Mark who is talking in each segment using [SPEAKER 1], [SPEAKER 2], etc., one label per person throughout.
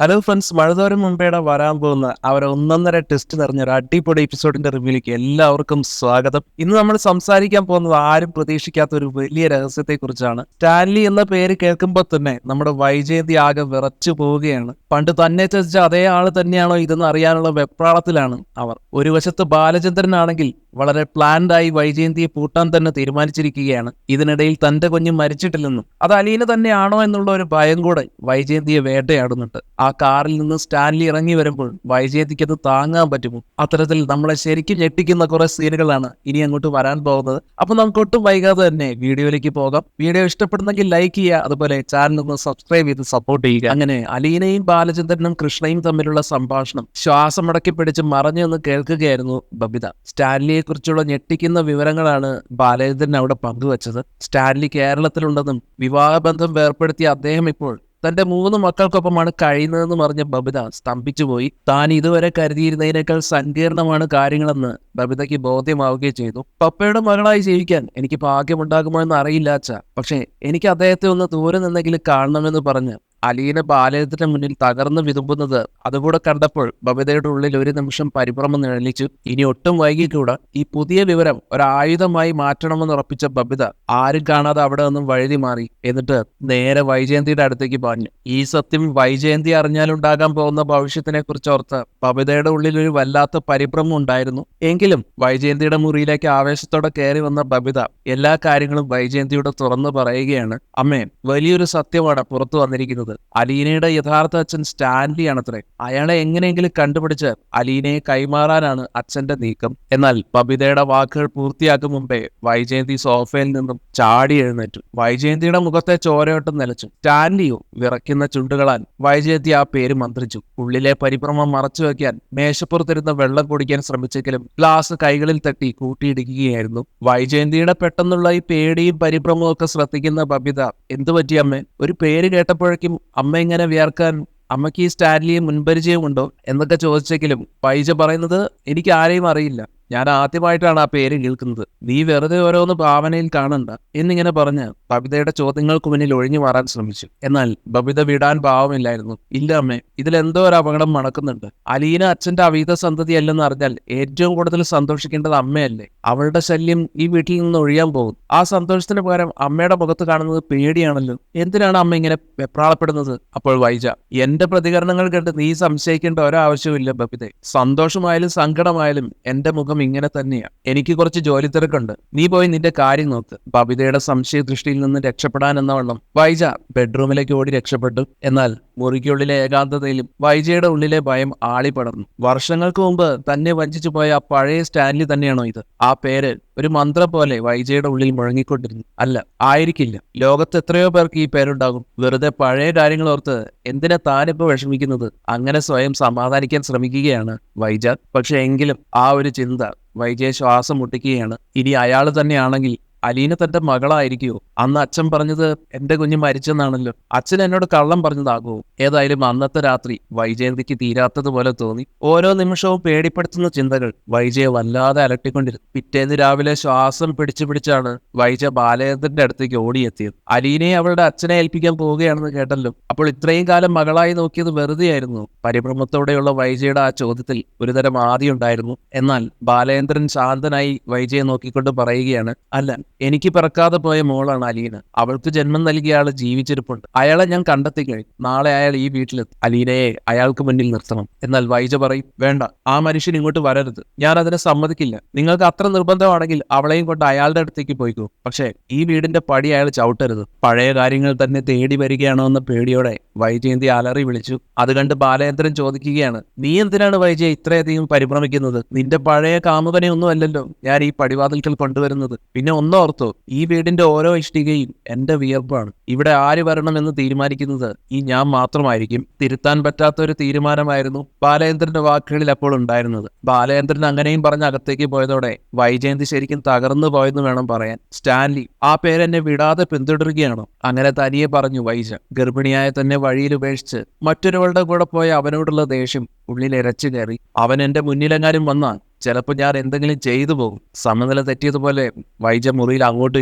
[SPEAKER 1] Hello friends, മഴതോരം മുമ്പേടെ വരാൻ പോകുന്ന ഒന്നൊന്നര ടെസ്റ്റ് നിറഞ്ഞ അടിപൊളി എപ്പിസോഡിന്റെ റിവ്യൂലേക്ക് എല്ലാവർക്കും സ്വാഗതം. ഇന്ന് നമ്മൾ സംസാരിക്കാൻ പോകുന്നത് ആരും പ്രതീക്ഷിക്കാത്ത ഒരു വലിയ രഹസ്യത്തെ കുറിച്ചാണ്. സ്റ്റാൻലി എന്ന പേര് കേൾക്കുമ്പോൾ തന്നെ നമ്മുടെ വൈജയന്തി ആകെ വിറച്ചു പോവുകയാണ്. പണ്ട് തന്നെ ചതിച്ച അതേ ആള് തന്നെയാണോ ഇതെന്ന് അറിയാനുള്ള വെപ്രാളത്തിലാണ് അവർ. ഒരു വശത്ത് ബാലചന്ദ്രനാണെങ്കിൽ വളരെ പ്ലാൻഡ് ആയി വൈജയന്തിയെ പൂട്ടാൻ തന്നെ തീരുമാനിച്ചിരിക്കുകയാണ്. ഇതിനിടയിൽ തന്റെ കുഞ്ഞ് മരിച്ചിട്ടില്ലെന്നും അത് അലീന തന്നെയാണോ എന്നുള്ള ഒരു ഭയം കൂടെ വൈജയന്തിയെ വേട്ടയാടുന്നുണ്ട്. ആ കാറിൽ നിന്ന് സ്റ്റാൻലി ഇറങ്ങി വരുമ്പോൾ വൈജയന്തിക്ക് അത് താങ്ങാൻ പറ്റുമോ? അത്തരത്തിൽ നമ്മളെ ശരിക്കും ഞെട്ടിക്കുന്ന കുറെ സീനുകളാണ് ഇനി അങ്ങോട്ട് വരാൻ പോകുന്നത്. അപ്പൊ നമുക്ക് ഒട്ടും വൈകാതെ തന്നെ വീഡിയോയിലേക്ക് പോകാം. വീഡിയോ ഇഷ്ടപ്പെടുന്നെങ്കിൽ ലൈക്ക് ചെയ്യുക, അതുപോലെ ചാനൽ ഒന്ന് സബ്സ്ക്രൈബ് ചെയ്ത് സപ്പോർട്ട് ചെയ്യുക. അങ്ങനെ അലീനയും ബാലചന്ദ്രനും കൃഷ്ണയും തമ്മിലുള്ള സംഭാഷണം ശ്വാസമടക്കി പിടിച്ച് മറഞ്ഞു എന്ന് കേൾക്കുകയായിരുന്നു ബബിത. സ്റ്റാൻലിയെ കുറിച്ചുള്ള ഞെട്ടിക്കുന്ന വിവരങ്ങളാണ് ബാലചന്ദ്രൻ അവിടെ പങ്കുവച്ചത്. സ്റ്റാൻലി കേരളത്തിലുണ്ടെന്നും വിവാഹബന്ധം വേർപ്പെടുത്തിയ അദ്ദേഹം ഇപ്പോൾ തന്റെ 3 മക്കൾക്കൊപ്പമാണ് കഴിയുന്നതെന്ന് പറഞ്ഞ ബബിത സ്തംഭിച്ചുപോയി. താൻ ഇതുവരെ കരുതിയിരുന്നതിനേക്കാൾ സങ്കീർണമാണ് കാര്യങ്ങളെന്ന് ബബിതയ്ക്ക് ബോധ്യമാവുകയും ചെയ്തു. പപ്പയുടെ മകളായി ജീവിക്കാൻ എനിക്ക് ഭാഗ്യമുണ്ടാകുമോ എന്ന് അറിയില്ല അച്ഛാ, പക്ഷേ എനിക്ക് അദ്ദേഹത്തെ ഒന്ന് ദൂരെ നിന്നെങ്കിലും കാണണമെന്ന് പറഞ്ഞ് അലീന ബാലചന്ദ്രന്റെ മുന്നിൽ തകർന്നു വിതുമ്പുന്നത് അതുകൂടെ കണ്ടപ്പോൾ ബബിതയുടെ ഉള്ളിൽ ഒരു നിമിഷം പരിഭ്രമം നിഴലിച്ചു. ഇനി ഒട്ടും വൈകിക്കൂടാ. ഈ പുതിയ വിവരം ഒരായുധമായി മാറ്റണമെന്ന് ഉറപ്പിച്ച ബബിത ആരും കാണാതെ അവിടെ നിന്നും വഴുതി മാറി. എന്നിട്ട് നേരെ വൈജയന്തിയുടെ അടുത്തേക്ക് പാഞ്ഞു. ഈ സത്യം വൈജയന്തി അറിഞ്ഞാലുണ്ടാകാൻ പോകുന്ന ഭവിഷ്യത്തിനെ കുറിച്ച് ഓർത്ത് ബബിതയുടെ ഉള്ളിൽ ഒരു വല്ലാത്ത പരിഭ്രമം ഉണ്ടായിരുന്നു. എങ്കിലും വൈജയന്തിയുടെ മുറിയിലേക്ക് ആവേശത്തോടെ കയറി വന്ന ബബിത എല്ലാ കാര്യങ്ങളും വൈജയന്തിയോട് തുറന്നു പറയുകയാണ്. അമ്മേ, വലിയൊരു സത്യമാണ് പുറത്തു വന്നിരിക്കുന്നത്. അലീനയുടെ യഥാർത്ഥ അച്ഛൻ സ്റ്റാൻലി ആണത്രേ. അയാളെ എങ്ങനെയെങ്കിലും കണ്ടുപിടിച്ച് അലീനയെ കൈമാറാനാണ് അച്ഛന്റെ നീക്കം. എന്നാൽ ബബിതയുടെ വാക്കുകൾ പൂർത്തിയാക്കും മുമ്പേ വൈജയന്തി സോഫയിൽ നിന്നും ചാടി എഴുന്നേറ്റു. വൈജയന്തിയുടെ മുഖത്തെ ചോരയോട്ടം നിലച്ചു. സ്റ്റാൻലിയോ? വിറയ്ക്കുന്ന ചുണ്ടുകളാൽ വൈജയന്തി ആ പേര് മന്ത്രിച്ചു. ഉള്ളിലെ പരിഭ്രമം മറച്ചു വെക്കാൻ മേശപ്പുറത്തിരുന്ന് വെള്ളം കുടിക്കാൻ ശ്രമിച്ചെങ്കിലും ഗ്ലാസ് കൈകളിൽ തട്ടി കൂട്ടിയിടിക്കുകയായിരുന്നു. വൈജയന്തിയുടെ പെട്ടെന്നുള്ള ഈ പേടിയും പരിഭ്രമവും ഒക്കെ ശ്രദ്ധിക്കുന്ന ബബിത, എന്തു പറ്റി അമ്മേ? ഒരു പേര് കേട്ടപ്പോഴേക്കും അമ്മ ഇങ്ങനെ വിയർക്കാൻ? അമ്മയ്ക്ക് ഈ സ്റ്റാൻലിയെ മുൻപരിചയമുണ്ടോ എന്നൊക്കെ ചോദിച്ചെങ്കിലും വൈജ പറയുന്നത്, എനിക്ക് ആരെയും അറിയില്ല, ഞാൻ ആദ്യമായിട്ടാണ് ആ പേര് കേൾക്കുന്നത്, നീ വെറുതെ ഓരോന്ന് ഭാവനയിൽ കാണണ്ട എന്നിങ്ങനെ പറഞ്ഞ് ബബിതയുടെ ചോദ്യങ്ങൾക്ക് മുന്നിൽ ഒഴിഞ്ഞു മാറാൻ ശ്രമിച്ചു. എന്നാൽ ബബിത വിടാൻ ഭാവമില്ലായിരുന്നു. ഇല്ല അമ്മേ, ഇതിലെന്തോ ഒരു അപകടം മണക്കുന്നുണ്ട്. അലീന അച്ഛന്റെ അവീത സന്തതി അല്ലെന്ന് അറിഞ്ഞാൽ ഏറ്റവും കൂടുതൽ സന്തോഷിക്കേണ്ടത് അമ്മയല്ലേ? അവളുടെ ശല്യം ഈ വീട്ടിൽ നിന്ന് ഒഴിയാൻ പോകും. ആ സന്തോഷത്തിന് പകരം അമ്മയുടെ മുഖത്ത് കാണുന്നത് പേടിയാണല്ലോ. എന്തിനാണ് അമ്മ ഇങ്ങനെ വെപ്രാളപ്പെടുന്നത്? അപ്പോൾ വൈജ, എന്റെ പ്രതികരണങ്ങൾ കണ്ട് നീ സംശയിക്കേണ്ട ഒരാവശ്യമില്ല ബബിതെ. സന്തോഷമായാലും സങ്കടമായാലും എന്റെ മുഖം ഇങ്ങനെ തന്നെയാ. എനിക്ക് കുറച്ച് ജോലി തിരക്കുണ്ട്, നീ പോയി നിന്റെ കാര്യം നോക്ക്. ബബിതയുടെ സംശയ ദൃഷ്ടിയിൽ നിന്ന് രക്ഷപ്പെടാൻ എന്നവണ്ണം വൈജ ബെഡ്റൂമിലേക്ക് ഓടി രക്ഷപ്പെട്ടു. എന്നാൽ മുറിക്കുള്ളിലെ ഏകാന്തതയിലും വൈജയുടെ ഉള്ളിലെ ഭയം ആളിപ്പടർന്നു. വർഷങ്ങൾക്ക് മുമ്പ് തന്നെ വഞ്ചിച്ചു പോയ ആ പഴയ സ്റ്റാൻലി തന്നെയാണോ ഇത്? ആ പേര് ഒരു മന്ത്രം പോലെ വൈജയുടെ ഉള്ളിൽ മുഴങ്ങിക്കൊണ്ടിരുന്നു. അല്ല, ആയിരിക്കില്ല. ലോകത്ത് എത്രയോ പേർക്ക് ഈ പേരുണ്ടാകും. വെറുതെ പഴയ കാര്യങ്ങൾ ഓർത്ത് എന്തിനാ താനിപ്പോ വിഷമിക്കുന്നത്? അങ്ങനെ സ്വയം സമാധാനിക്കാൻ ശ്രമിക്കുകയാണ് വൈജ. പക്ഷെ എങ്കിലും ആ ഒരു ചിന്ത വൈജയെ ശ്വാസം മുട്ടിക്കുകയാണ്. ഇനി അയാൾ തന്നെയാണെങ്കിൽ അലീന തന്റെ മകളായിരിക്കുമോ? അന്ന് അച്ഛൻ പറഞ്ഞത് എന്റെ കുഞ്ഞ് മരിച്ചെന്നാണല്ലോ. അച്ഛൻ എന്നോട് കള്ളം പറഞ്ഞതാകുമോ? ഏതായാലും അന്നത്തെ രാത്രി വൈജയന്തിക്ക് തീരാത്തതുപോലെ തോന്നി. ഓരോ നിമിഷവും പേടിപ്പെടുത്തുന്ന ചിന്തകൾ വൈജയെ വല്ലാതെ അലട്ടിക്കൊണ്ടിരുന്നു. പിറ്റേന്ന് രാവിലെ ശ്വാസം പിടിച്ചാണ് വൈജ ബാലചന്ദ്രന്റെ അടുത്തേക്ക് ഓടിയെത്തിയത്. അലീനയെ അവളുടെ അച്ഛനെ ഏൽപ്പിക്കാൻ പോവുകയാണെന്ന് കേട്ടല്ലോ. അപ്പോൾ ഇത്രയും കാലം മകളായി നോക്കിയത് വെറുതെയായിരുന്നു? പരിഭ്രമത്തോടെയുള്ള വൈജയുടെ ആ ചോദ്യത്തിൽ ഒരുതരം ആദിയുണ്ടായിരുന്നു. എന്നാൽ ബാലചന്ദ്രൻ ശാന്തനായി വൈജയെ നോക്കിക്കൊണ്ട് പറയുകയാണ്, അല്ല, എനിക്ക് പിറക്കാതെ പോയ മോളാണ് അലീന. അവൾക്ക് ജന്മം നൽകിയ ആള് ജീവിച്ചിരിപ്പുണ്ട്. അയാളെ ഞാൻ കണ്ടെത്തി കഴിഞ്ഞു. നാളെ അയാൾ ഈ വീട്ടിലെത്തും. അലീനയെ അയാൾക്ക് മുന്നിൽ നിർത്തണം. എന്നാൽ വൈജ പറയും, വേണ്ട, ആ മനുഷ്യൻ ഇങ്ങോട്ട് വരരുത്. ഞാൻ അതിനെ സമ്മതിക്കില്ല. നിങ്ങൾക്ക് അത്ര നിർബന്ധമാണെങ്കിൽ അവളെയും കൊണ്ട് അയാളുടെ അടുത്തേക്ക് പോയിക്കോ. പക്ഷേ ഈ വീടിന്റെ പടി അയാൾ ചവിട്ടരുത്. പഴയ കാര്യങ്ങൾ തന്നെ തേടി വരികയാണോ എന്ന പേടിയോടെ വൈജയന്തി അലറി വിളിച്ചു. അത് കണ്ട് ബാലചന്ദ്രൻ ചോദിക്കുകയാണ്, നീ എന്തിനാണ് വൈജയെ ഇത്രയധികം പരിഭ്രമിക്കുന്നത്? നിന്റെ പഴയ കാമുകനെ ഒന്നും അല്ലല്ലോ ഞാൻ ഈ പടിവാതിൽക്കൽ കൊണ്ടുവരുന്നത്. പിന്നെ ഓർത്തോ, ഈ വീടിന്റെ ഓരോ ഇഷ്ടികയും എന്റെ വിയർപ്പാണ്. ഇവിടെ ആര് വരണമെന്ന് തീരുമാനിക്കുന്നത് ഈ ഞാൻ മാത്രമായിരിക്കും. തിരുത്താൻ പറ്റാത്ത ഒരു തീരുമാനമായിരുന്നു ബാലചന്ദ്രന്റെ വാക്കുകളിൽ അപ്പോൾ ഉണ്ടായിരുന്നത്. ബാലചന്ദ്രൻ അങ്ങനെയും പറഞ്ഞ് അകത്തേക്ക് പോയതോടെ വൈജയന്തി ശരിക്കും തകർന്നു പോയെന്ന് വേണം പറയാൻ. സ്റ്റാൻലി ആ പേരെന്നെ വിടാതെ പിന്തുടരുകയാണോ? അങ്ങനെ തനിയെ പറഞ്ഞു വൈജ. ഗർഭിണിയായ തന്നെ വഴിയിൽ ഉപേക്ഷിച്ച് മറ്റൊരുവളുടെ കൂടെ പോയ അവനോടുള്ള ദേഷ്യം ഉള്ളിൽ ഇരച്ചു കയറി. അവൻ എന്റെ മുന്നിലെങ്ങാനും വന്നാൽ ചിലപ്പോൾ ഞാൻ എന്തെങ്കിലും ചെയ്തു പോകും. സമനില തെറ്റിയതുപോലെ വൈജ മുറിയിൽ അങ്ങോട്ടും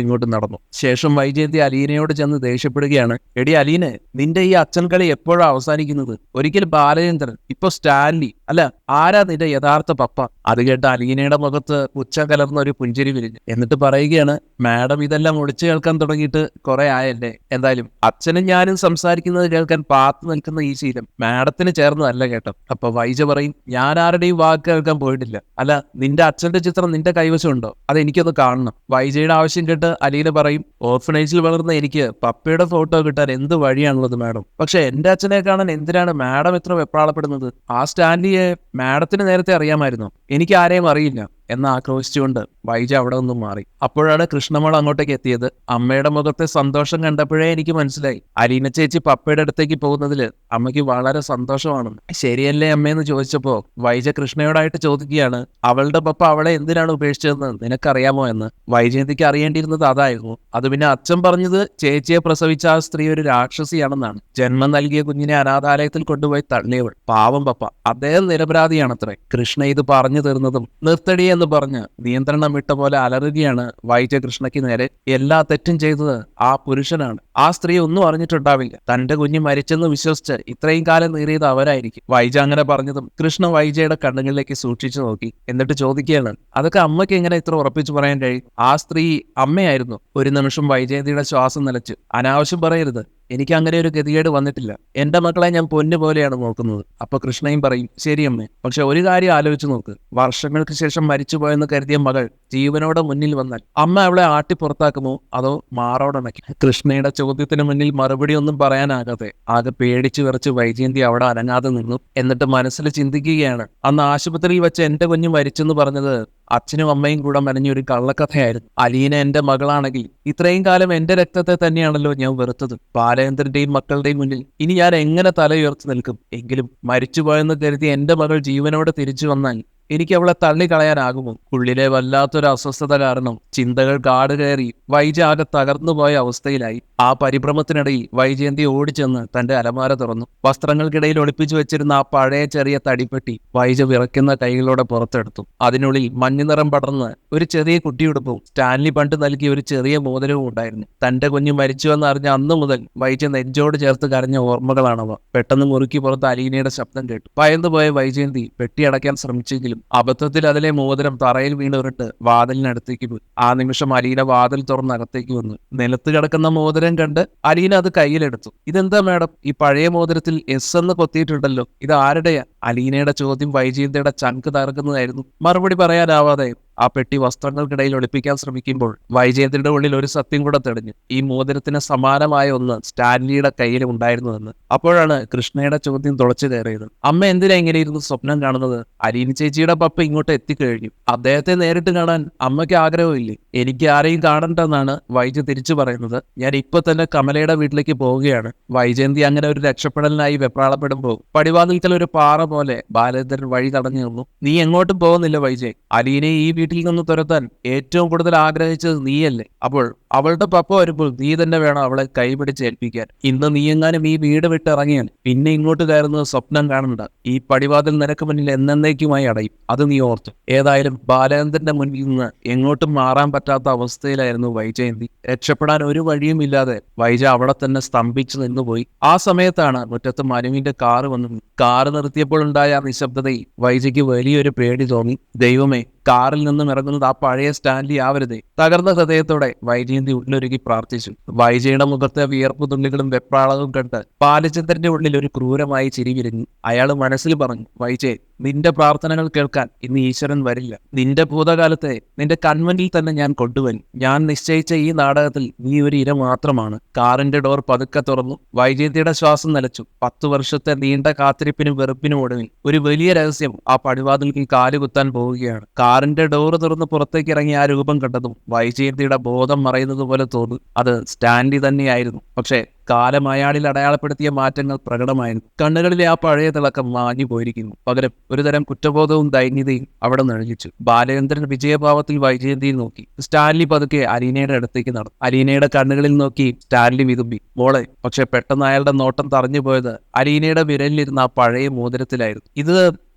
[SPEAKER 1] ഇങ്ങോട്ടും നടന്നു. ശേഷം വൈജയന്തി അലീനയോട് ചെന്ന് ദേഷ്യപ്പെടുകയാണ്. എടി അലീനെ, നിന്റെ ഈ അച്ഛൻ കളി എപ്പോഴാണ് അവസാനിക്കുന്നത്? ഒരിക്കലും ബാലചന്ദ്രൻ, ഇപ്പൊ സ്റ്റാൻലി, അല്ല ആരാ നിന്റെ യഥാർത്ഥ പപ്പ? അത് കേട്ട് അലീനയുടെ മുഖത്ത് പുച്ഛം കലർന്ന ഒരു പുഞ്ചിരി വിരിഞ്ഞു. എന്നിട്ട് പറയുകയാണ്, മാഡം ഇതെല്ലാം ഒളിച്ചു കേൾക്കാൻ തുടങ്ങിയിട്ട് കുറെ ആയല്ലേ. എന്തായാലും അച്ഛനും ഞാനും സംസാരിക്കുന്നത് കേൾക്കാൻ പാത്തു നിൽക്കുന്ന ഈ ശീലം മാഡത്തിന് ചേർന്നതല്ല കേട്ടോ. അപ്പൊ വൈജ പറയും, ഞാൻ ആരുടെയും വാക്ക് കേൾക്കാൻ പോയിട്ടില്ല. അല്ല, നിന്റെ അച്ഛന്റെ ചിത്രം നിന്റെ കൈവശം ഉണ്ടോ? അത് എനിക്കൊന്ന് കാണണം. വൈജയുടെ ആവശ്യം കേട്ട് അലീന പറയും, ഓർഫനേജിൽ വളർന്ന എനിക്ക് പപ്പയുടെ ഫോട്ടോ കിട്ടാൻ എന്ത് വഴിയാണുള്ളത് മാഡം. പക്ഷെ എന്റെ അച്ഛനെ കാണാൻ എന്തിനാണ് മാഡം ഇത്ര വെപ്രാളപ്പെടുന്നത്? ആ സ്റ്റാൻലിയെ മാഡത്തിന് നേരത്തെ അറിയാമായിരുന്നോ? എനിക്ക് ആരെയും അറിയില്ല എന്ന് ആക്രോശിച്ചുകൊണ്ട് വൈജ അവിടെ നിന്നും മാറി. അപ്പോഴാണ് കൃഷ്ണമോൾ അങ്ങോട്ടേക്ക് എത്തിയത്. അമ്മയുടെ മുഖത്തെ സന്തോഷം കണ്ടപ്പോഴേ എനിക്ക് മനസ്സിലായി, അലീന ചേച്ചി പപ്പയുടെ അടുത്തേക്ക് പോകുന്നതിൽ അമ്മയ്ക്ക് വളരെ സന്തോഷമാണെന്ന്. ശരിയല്ലേ അമ്മയെന്ന് ചോദിച്ചപ്പോ വൈജ കൃഷ്ണയോടായിട്ട് ചോദിക്കുകയാണ്, അവളുടെ പപ്പ അവളെ എന്തിനാണ് ഉപേക്ഷിച്ചതെന്ന് നിനക്കറിയാമോ എന്ന്. വൈജയന്തിക്ക് അറിയേണ്ടിയിരുന്നത് അതായിരുന്നു. അത് പിന്നെ അച്ഛൻ പറഞ്ഞത് ചേച്ചിയെ പ്രസവിച്ച ആ സ്ത്രീ ഒരു രാക്ഷസിയാണെന്നാണ്. ജന്മം നൽകിയ കുഞ്ഞിനെ അനാഥാലയത്തിൽ കൊണ്ടുപോയി തള്ളിയവൾ. പാവം പപ്പ, അദ്ദേഹം നിരപരാധിയാണത്രേ. കൃഷ്ണ ഇത് പറഞ്ഞു തീർന്നതും നിർത്തടി എന്ന് പറഞ്ഞ് നിയന്ത്രണം വിട്ട പോലെ അലറുകയാണ് വൈജ കൃഷ്ണയ്ക്ക് നേരെ. എല്ലാ തെറ്റും ചെയ്തത് ആ പുരുഷനാണ്. ആ സ്ത്രീ ഒന്നും അറിഞ്ഞിട്ടുണ്ടാവില്ല. തന്റെ കുഞ്ഞ് മരിച്ചെന്ന് വിശ്വസിച്ച് ഇത്രയും കാലം നീറിയത് അവരായിരിക്കും. വൈജ അങ്ങനെ പറഞ്ഞതും കൃഷ്ണ വൈജയുടെ കണ്ണുകളിലേക്ക് സൂക്ഷിച്ചു നോക്കി. എന്നിട്ട് ചോദിക്കുകയാണ്, അതൊക്കെ അമ്മയ്ക്ക് എങ്ങനെ ഇത്ര ഉറപ്പിച്ചു പറയാൻ കഴിയും? ആ സ്ത്രീ അമ്മയായിരുന്നു. ഒരു നിമിഷം വൈജയന്തിയുടെ ശ്വാസം നിലച്ചു. അനാവശ്യം പറയരുത്, എനിക്ക് അങ്ങനെ ഒരു ഗതികേട് വന്നിട്ടില്ല. എന്റെ മക്കളെ ഞാൻ പൊന്നു പോലെയാണ് നോക്കുന്നത്. അപ്പൊ കൃഷ്ണയും പറയും, ശരിയമ്മേ, പക്ഷെ ഒരു കാര്യം ആലോചിച്ച് നോക്ക്. വർഷങ്ങൾക്ക് ശേഷം മരിച്ചുപോയെന്ന് കരുതിയ മകൾ ജീവനോടെ മുന്നിൽ വന്നാൽ അമ്മ അവളെ ആട്ടി പുറത്താക്കുമോ അതോ മാറോടണയ്ക്കും? കൃഷ്ണയുടെ ചോദ്യത്തിന് മുന്നിൽ മറുപടി ഒന്നും പറയാനാകാതെ ആകെ പേടിച്ചു വിറച്ച് വൈജയന്തി അവിടെ അനങ്ങാതെ നിന്നു. എന്നിട്ട് മനസ്സിൽ ചിന്തിക്കുകയാണ്, അന്ന് ആശുപത്രിയിൽ വെച്ച് എന്റെ കുഞ്ഞ് മരിച്ചെന്ന് പറഞ്ഞത് അച്ഛനും അമ്മയും കൂടെ മെനഞ്ഞൊരു കള്ളക്കഥയായിരുന്നു. അലീന എന്റെ മകളാണെങ്കിൽ ഇത്രയും കാലം എന്റെ രക്തത്തെ തന്നെയാണല്ലോ ഞാൻ വെറുത്തത്. ബാലേന്ദ്രന്റെയും മക്കളുടെയും മുന്നിൽ ഇനി ഞാൻ എങ്ങനെ തല ഉയർത്തി നിൽക്കും? എങ്കിലും മരിച്ചുപോയെന്ന് കരുതി എന്റെ മകൾ ജീവനോടെ തിരിച്ചു വന്നാൽ എനിക്ക് അവളെ തള്ളിക്കളയാനാകുമോ? ഉള്ളിലെ വല്ലാത്തൊരു അസ്വസ്ഥത കാരണം ചിന്തകൾ കാട് കയറി വൈജ ആകെ തകർന്നുപോയ അവസ്ഥയിലായി. ആ പരിഭ്രമത്തിനിടയിൽ വൈജയന്തി ഓടിച്ചെന്ന് തന്റെ അലമാര തുറന്നു. വസ്ത്രങ്ങൾക്കിടയിൽ ഒളിപ്പിച്ചു വെച്ചിരുന്ന ആ പഴയ ചെറിയ തടിപ്പെട്ടി വൈജ വിറയ്ക്കുന്ന കൈകളോടെ പുറത്തെടുത്തു. അതിനുള്ളിൽ മഞ്ഞനിറം പടർന്ന് ഒരു ചെറിയ കുട്ടിയുടുപ്പും സ്റ്റാൻലി പണ്ട് നൽകിയ ഒരു ചെറിയ മോതിരവും ഉണ്ടായിരുന്നു. തന്റെ കുഞ്ഞ് മരിച്ചുവെന്ന് അറിഞ്ഞ അന്നു മുതൽ വൈജ നെഞ്ചോട് ചേർത്ത് കരഞ്ഞ ഓർമ്മകളാണവ. പെട്ടെന്ന് മുറുക്കി പുറത്ത് അലീനയുടെ ശബ്ദം കേട്ടു. ഭയന്നുപോയ വൈജയന്തി പെട്ടി അടയ്ക്കാൻ ശ്രമിച്ചെങ്കിലും അബദ്ധത്തിൽ അതിലെ മോതിരം തറയിൽ വീണിട്ട് വാതിലിനടുത്തേക്ക് പോയി. ആ നിമിഷം അലീന വാതിൽ തുറന്ന് അകത്തേക്ക് വന്നു. നിലത്ത് കിടക്കുന്ന മോതിരം കണ്ട് അലീന അത് കയ്യിലെടുത്തു. ഇതെന്താ മാഡം, ഈ പഴയ മോതിരത്തിൽ എസ് എന്ന് കൊത്തിയിട്ടുണ്ടല്ലോ, ഇത് ആരുടെയാ? അലീനയുടെ ചോദ്യം വൈജയന്തിയുടെ ചങ്ക് തകർക്കുന്നതായിരുന്നു. മറുപടി പറയാനാവാതെ ആ പെട്ടി വസ്ത്രങ്ങൾക്കിടയിൽ ഒളിപ്പിക്കാൻ ശ്രമിക്കുമ്പോൾ വൈജയന്തിയുടെ ഉള്ളിൽ ഒരു സത്യം കൂടെ തെളിഞ്ഞു. ഈ മോതിരത്തിന് സമാനമായ ഒന്ന് സ്റ്റാൻലിയുടെ കയ്യിൽ ഉണ്ടായിരുന്നുവെന്ന്. അപ്പോഴാണ് കൃഷ്ണയുടെ ചോദ്യം തുളച്ചു കയറിയത്. അമ്മ എന്തിനാ ഇങ്ങനെ ഇരുന്ന് സ്വപ്നം കാണുന്നത്? അലീന ചേച്ചിയുടെ പപ്പ ഇങ്ങോട്ട് എത്തിക്കഴിഞ്ഞു. അദ്ദേഹത്തെ നേരിട്ട് കാണാൻ അമ്മയ്ക്ക് ആഗ്രഹമില്ലേ? എനിക്ക് ആരെയും കാണണ്ടെന്നാണ് വൈജ തിരിച്ചു പറയുന്നത്. ഞാൻ ഇപ്പൊ തന്നെ കമലയുടെ വീട്ടിലേക്ക് പോവുകയാണ്. വൈജയന്തി അങ്ങനെ ഒരു രക്ഷപ്പെടലിനായി വെപ്രാളപ്പെടുമ്പോൾ പടിവാതിൽക്കൽ ഒരു പാറ പോലെ ബാലേന്ദ്രൻ വഴി തടഞ്ഞു നിന്നു. നീ എങ്ങോട്ടും പോകുന്നില്ല വൈജയ്. അലീനെ ഈ വീട്ടിൽ നിന്ന് തുരത്താൻ ഏറ്റവും കൂടുതൽ ആഗ്രഹിച്ചത് നീയല്ലേ? അപ്പോൾ അവളുടെ പപ്പ വരുമ്പോൾ നീ തന്നെ വേണം അവളെ കൈപിടിച്ച് ഏൽപ്പിക്കാൻ. ഇന്ന് നീ എങ്ങാനും ഈ വീട് വിട്ടിറങ്ങിയാൽ പിന്നെ ഇങ്ങോട്ട് കയറുന്നത് സ്വപ്നം കാണണ്ട. ഈ പടിവാതിൽ നിനക്ക് മുന്നിൽ എന്നേക്കുമായി അടയും. അത് നീ ഓർത്തു. ഏതായാലും ബാലേന്ദ്രന്റെ മുന്നിൽ നിന്ന് എങ്ങോട്ടും മാറാൻ പറ്റാത്ത അവസ്ഥയിലായിരുന്നു വൈജയന്തി. രക്ഷപ്പെടാൻ ഒരു വഴിയും ഇല്ലാതെ വൈജ അവിടെ തന്നെ സ്തംഭിച്ചു നിന്നുപോയി. ആ സമയത്താണ് മുറ്റത്ത് മനുവിന്റെ കാറ് വന്നു. കാറ് നിർത്തിയപ്പോൾ ഉണ്ടായ ആ നിശബ്ദതയിൽ വൈജയ്ക്ക് വലിയൊരു പേടി തോന്നി. ദൈവമേ, കാറിൽ നിന്നും ഇറങ്ങുന്നത് ആ പഴയ സ്റ്റാൻലി ആവരുതേ. തകർന്ന ഹൃദയത്തോടെ വൈജയന്തി ഉള്ളൊരുക്കി പ്രാർത്ഥിച്ചു. വൈജയുടെ മുഖത്തെ വിയർപ്പ് തുള്ളികളും വെപ്രാളവും കണ്ട് ബാലചന്ദ്രന്റെ ഉള്ളിൽ ഒരു ക്രൂരമായി ചിരി വിരിഞ്ഞു. അയാൾ മനസ്സിൽ പറഞ്ഞു, വൈജയ്, നിന്റെ പ്രാർത്ഥനകൾ കേൾക്കാൻ ഇന്ന് ഈശ്വരൻ വരില്ല. നിന്റെ ഭൂതകാലത്തെ നിന്റെ കൺവെന്റിൽ തന്നെ ഞാൻ കൊണ്ടുവരും. ഞാൻ നിശ്ചയിച്ച ഈ നാടകത്തിൽ നീ ഒരു ഇര മാത്രമാണ്. കാറിന്റെ ഡോർ പതുക്കെ തുറന്നു. വൈജയന്തിയുടെ ശ്വാസം നിലച്ചു. 10 വർഷത്തെ നീണ്ട കാത്തിരിപ്പിനും വെറുപ്പിനും ഒടുവിൽ ഒരു വലിയ രഹസ്യം ആ പടിവാതിൽക്ക് കാലുകുത്താൻ പോവുകയാണ്. കാറിന്റെ ഡോറ് തുറന്ന് പുറത്തേക്ക് ഇറങ്ങി ആ രൂപം കണ്ടതും വൈജയന്തിയുടെ ബോധം മറയുന്നത് പോലെ തോന്നി. അത് സ്റ്റാൻലി തന്നെയായിരുന്നു. പക്ഷേ കാലം അയാളിൽ അടയാളപ്പെടുത്തിയ മാറ്റങ്ങൾ പ്രകടമായിരുന്നു. കണ്ണുകളിലെ ആ പഴയ തിളക്കം മാഞ്ഞു പോയിരിക്കുന്നു. പകരം ഒരുതരം കുറ്റബോധവും ദൈന്യതയും അവിടെ നഴഞ്ഞിച്ചു. ബാലേന്ദ്രൻ വിജയഭാവത്തിൽ വൈജയന്തിയിൽ നോക്കി. സ്റ്റാൻലി പതുക്കെ അലീനയുടെ അടുത്തേക്ക് നടന്നു. അലീനയുടെ കണ്ണുകളിൽ നോക്കി സ്റ്റാൻലി വിതുമ്പി, മോളെ. പക്ഷെ പെട്ടെന്ന് അയാളുടെ നോട്ടം തറഞ്ഞു പോയത് അലീനയുടെ വിരലിലിരുന്ന ആ പഴയ മോതിരത്തിലായിരുന്നു.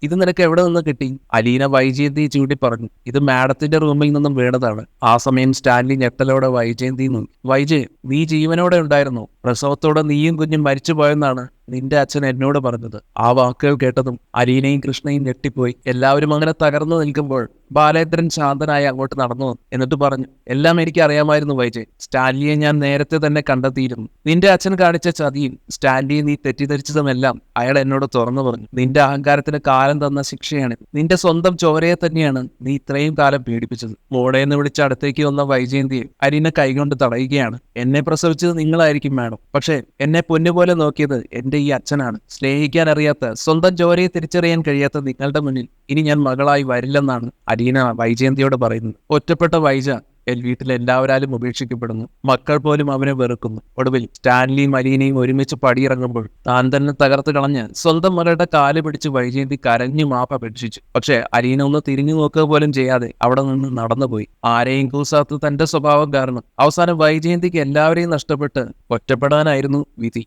[SPEAKER 1] ഇത് നിനക്ക് എവിടെ നിന്ന് കിട്ടി? അലീന വൈജയന്തി ചൂണ്ടി പറഞ്ഞു. ഇത് മാഡത്തിന്റെ റൂമിൽ നിന്നും വീണതാണ്. ആ സമയം സ്റ്റാൻലി ഞെട്ടലോടെ വൈജയന്തി നോക്കി. വൈജയ്, നീ ജീവനോടെ ഉണ്ടായിരുന്നു. പ്രസവത്തോടെ നീയും കുഞ്ഞും മരിച്ചുപോയെന്നാണ് നിന്റെ അച്ഛൻ എന്നോട് പറഞ്ഞത്. ആ വാക്കുകൾ കേട്ടതും അലീനയും കൃഷ്ണയും ഞെട്ടിപ്പോയി. എല്ലാവരും അങ്ങനെ തകർന്നു നിൽക്കുമ്പോൾ ബാലേന്ദ്രൻ ശാന്തനായി അങ്ങോട്ട് നടന്നു വന്നു. എന്നിട്ട് പറഞ്ഞു, എല്ലാം എനിക്ക് അറിയാമായിരുന്നു വൈജയ്. സ്റ്റാൻലിയെ ഞാൻ നേരത്തെ തന്നെ കണ്ടെത്തിയിരുന്നു. നിന്റെ അച്ഛൻ കാണിച്ച ചതിയും സ്റ്റാൻലിയെ നീ തെറ്റിദ്ധരിച്ചതുമെല്ലാം അയാൾ എന്നോട് തുറന്നു പറഞ്ഞു. നിന്റെ അഹങ്കാരത്തിന് കാലം തന്ന ശിക്ഷയാണ്. നിന്റെ സ്വന്തം ചോരയെ തന്നെയാണ് നീ ഇത്രയും കാലം പീഡിപ്പിച്ചത്. മോളെന്ന് വിളിച്ച് അടുത്തേക്ക് വന്ന വൈജയന്തിയെ അലീന കൈകൊണ്ട് തടയുകയാണ്. എന്നെ പ്രസവിച്ചത് നിങ്ങളായിരിക്കും മാഡം. പക്ഷേ എന്നെ പൊന്നുപോലെ നോക്കിയത് എന്റെ ഈ അച്ഛനാണ്. സ്നേഹിക്കാൻ അറിയാത്ത, സ്വന്തം ചോരയെ തിരിച്ചറിയാൻ കഴിയാത്ത നിങ്ങളുടെ മുന്നിൽ ഇനി ഞാൻ മകളായി വരില്ലെന്നാണ് അലീന വൈജയന്തിയോട് പറയുന്നത്. ഒറ്റപ്പെട്ട വൈജ വീട്ടിൽ എല്ലാവരാലും ഉപേക്ഷിക്കപ്പെടുന്നു. മക്കൾ പോലും അവനെ വെറുക്കുന്നു. ഒടുവിൽ സ്റ്റാൻലിയും അലീനയും ഒരുമിച്ച് പടിയിറങ്ങുമ്പോൾ താൻ തന്നെ തകർത്ത് കളഞ്ഞ് സ്വന്തം മകളുടെ കാല് പിടിച്ച് വൈജയന്തി കരഞ്ഞു മാപ്പ് അപേക്ഷിച്ചു. പക്ഷെ അലീന ഒന്ന് തിരിഞ്ഞു നോക്കുക പോലും ചെയ്യാതെ അവിടെ നിന്ന് നടന്നുപോയി. ആരെയും കൂസാത്ത തന്റെ സ്വഭാവം കാരണം അവസാനം വൈജയന്തിക്ക് എല്ലാവരെയും നഷ്ടപ്പെട്ട് ഒറ്റപ്പെടാനായിരുന്നു വിധി.